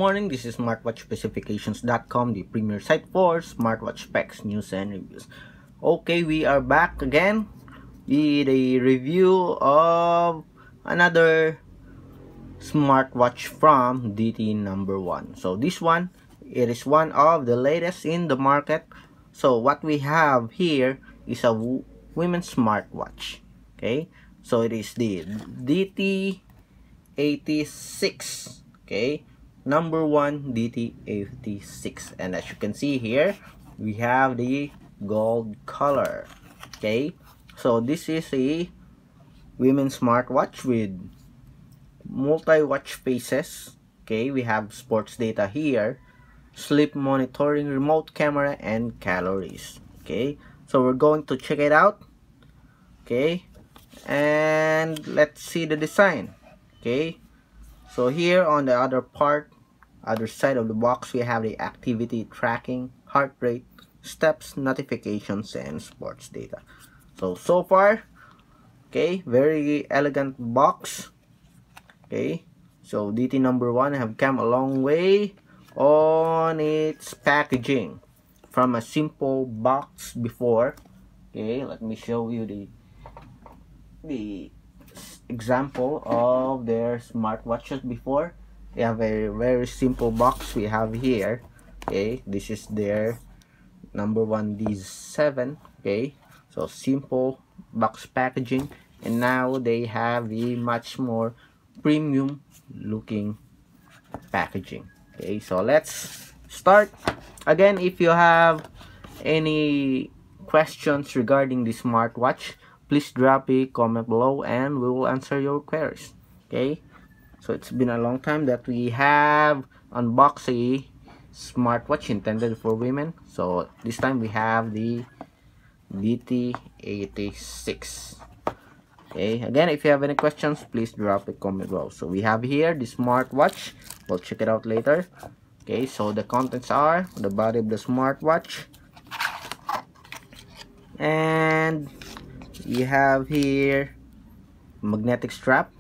morning, this is smartwatchspecifications.com, the premier site for smartwatch specs, news, and reviews. Okay, we are back again with a review of another smartwatch from DT No.1. So this one, it is one of the latest in the market. So what we have here is a women's smartwatch. Okay, so it is the DT86. Okay, No.1 DT86, and as you can see here, we have the gold color. Okay, so this is a women's smartwatch with multi-watch faces. Okay, we have sports data here, sleep monitoring, remote camera, and calories. Okay, so we're going to check it out. Okay, and let's see the design. Okay, so here on the other side of the box, we have the activity tracking, heart rate, steps, notifications, and sports data. So far, okay, very elegant box. Okay, so DT No.1 have come a long way on its packaging from a simple box before. Okay, let me show you the example of their smartwatches before. They have a very simple box we have here. Okay, this is their No.1 D7. Okay, so simple box packaging, and now they have a much more premium looking packaging. Okay, so let's start. Again, if you have any questions regarding the smartwatch, please drop a comment below and we will answer your queries. Okay, so it's been a long time that we have unboxed a smartwatch intended for women. So this time we have the DT86. Okay, again, if you have any questions, please drop a comment below. So we have here the smartwatch. We'll check it out later. Okay, so the contents are the body of the smartwatch, and you have here magnetic strap.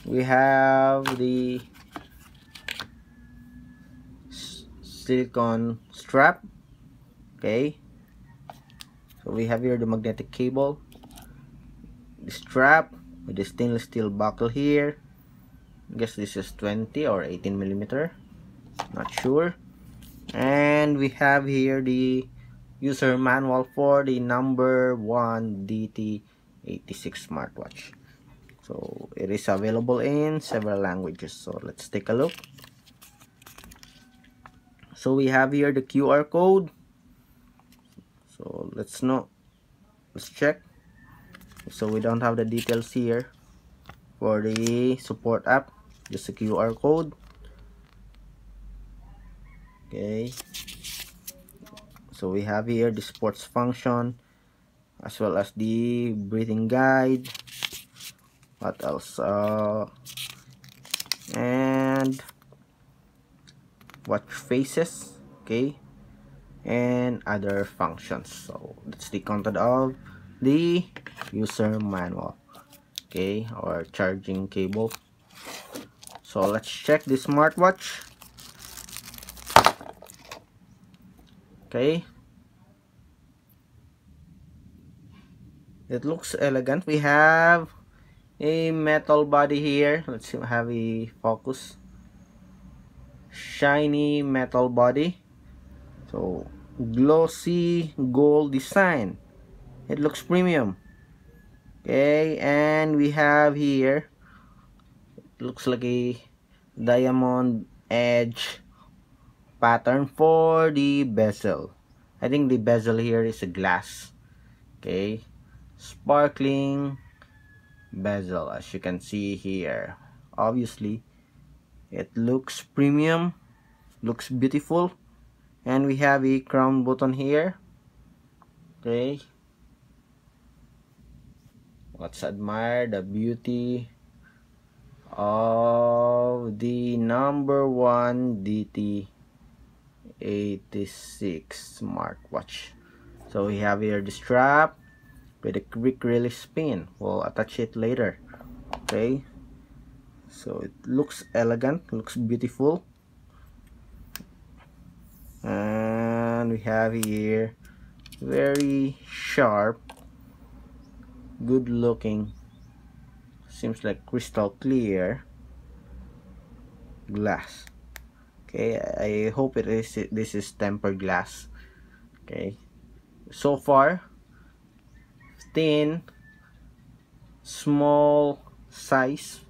We have the silicone strap. Okay, so we have here the magnetic cable, the strap with the stainless steel buckle here. I guess this is 20 or 18 millimeter, not sure. And we have here the user manual for the No.1 DT86 smartwatch. So it is available in several languages. So let's take a look. So we have here the QR code. So let's check. So we don't have the details here for the support app, just a QR code. Okay, so we have here the sports function as well as the breathing guide. What else? And watch faces. Okay, and other functions. So that's the content of the user manual. Okay, or charging cable. So let's check the smartwatch. Okay, it looks elegant. We have a metal body here. Let's see, have a focus. Shiny metal body. So glossy gold design. It looks premium. Okay, and we have here, it looks like a diamond edge pattern for the bezel. I think the bezel here is a glass. Okay, sparkling bezel, as you can see here. Obviously it looks premium, looks beautiful. And we have a crown button here. Okay, let's admire the beauty of the No.1 DT86 smartwatch. So we have here the strap with a quick release pin. We'll attach it later. Okay, So it looks elegant, looks beautiful. And we have here very sharp, good looking, seems like crystal clear glass. Okay, I hope this is tempered glass. Okay, so far thin, small size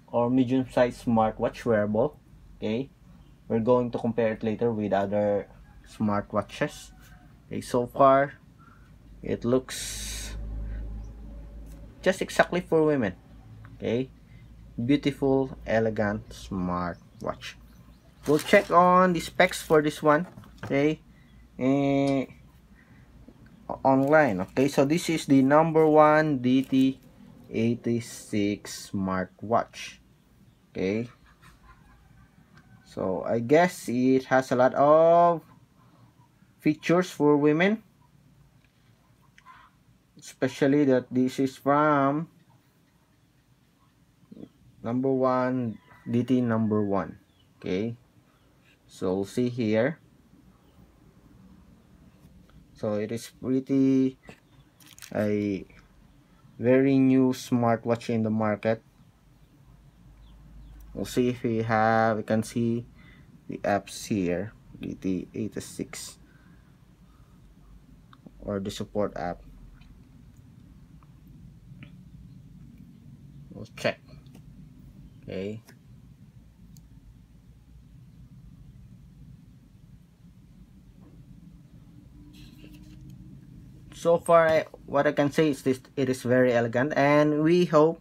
or medium size smartwatch wearable. Okay, we're going to compare it later with other smartwatches. Okay, so far it looks just exactly for women. Okay, beautiful, elegant smartwatch. We'll check on the specs for this one. Okay, eh, online. Okay, so this is the No.1 DT86 Smartwatch. Okay, so I guess it has a lot of features for women, especially that this is from No.1 DT #1. Okay, so see here, so it is pretty a very new smartwatch in the market. We'll see if we can see the apps here, DT86 or the support app. We'll check. Okay, so far what I can say is this, it is very elegant, and we hope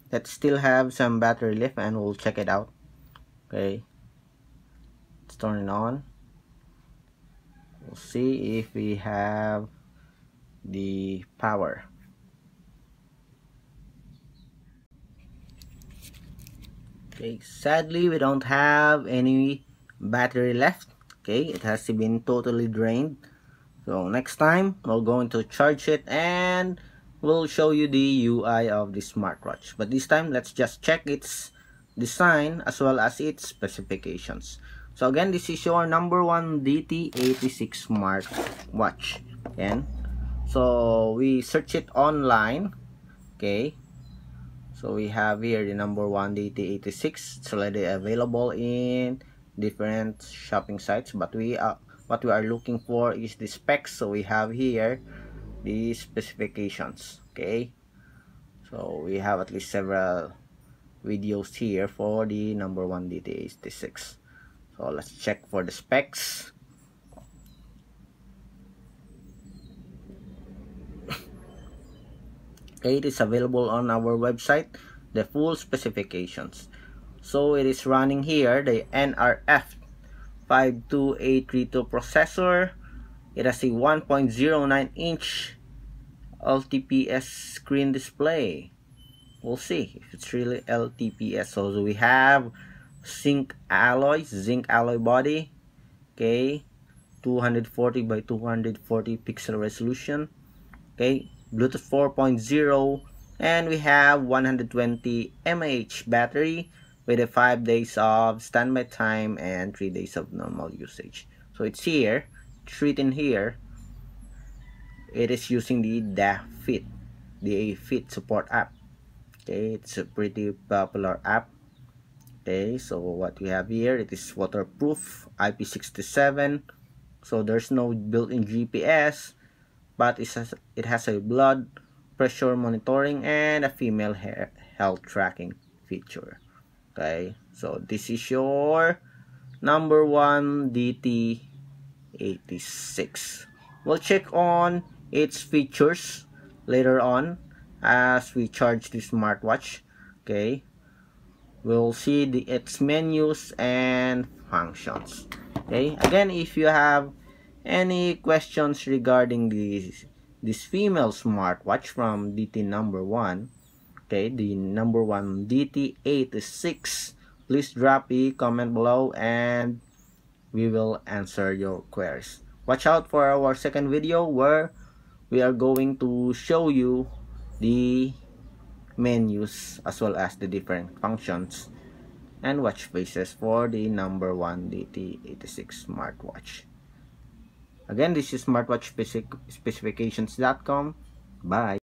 that still have some battery life, and we'll check it out. Okay, let's turn it on. We'll see if we have the power. Okay, sadly we don't have any battery left. Okay, it has been totally drained. So next time we're going to charge it and we'll show you the UI of the smartwatch. But this time let's just check its design as well as its specifications. So again, this is your No.1 DT86 Smartwatch. Again, so we search it online. Okay, so we have here the No.1 DT86. It's already available in different shopping sites, but what we are looking for is the specs. So we have here the specifications. Okay, so we have at least several videos here for the No.1 DT86. So let's check for the specs. Okay, it is available on our website, the full specifications. So it is running here the NRF 52832 processor. It has a 1.09 inch LTPS screen display. We'll see if it's really LTPS. So we have zinc alloy body. Okay, 240 by 240 pixel resolution. Okay, Bluetooth 4.0, and we have 120 mAh battery with a 5 days of standby time and 3 days of normal usage. So it's here, it's written here, it is using the the Fit Support App. Okay, it's a pretty popular app. Okay, so what we have here, it is waterproof, IP67, so there's no built-in GPS, but it has a blood pressure monitoring and a female health tracking feature. Okay, so this is your No.1 DT86. We'll check on its features later on as we charge the smartwatch. Okay, we'll see its menus and functions. Okay, again, if you have any questions regarding this female smartwatch from DT #1, okay, the #1 DT86, please drop a comment below and we will answer your queries. Watch out for our second video where we are going to show you the menus as well as the different functions and watch faces for the No.1 DT86 smartwatch. Again, this is smartwatch specifications.com. Bye.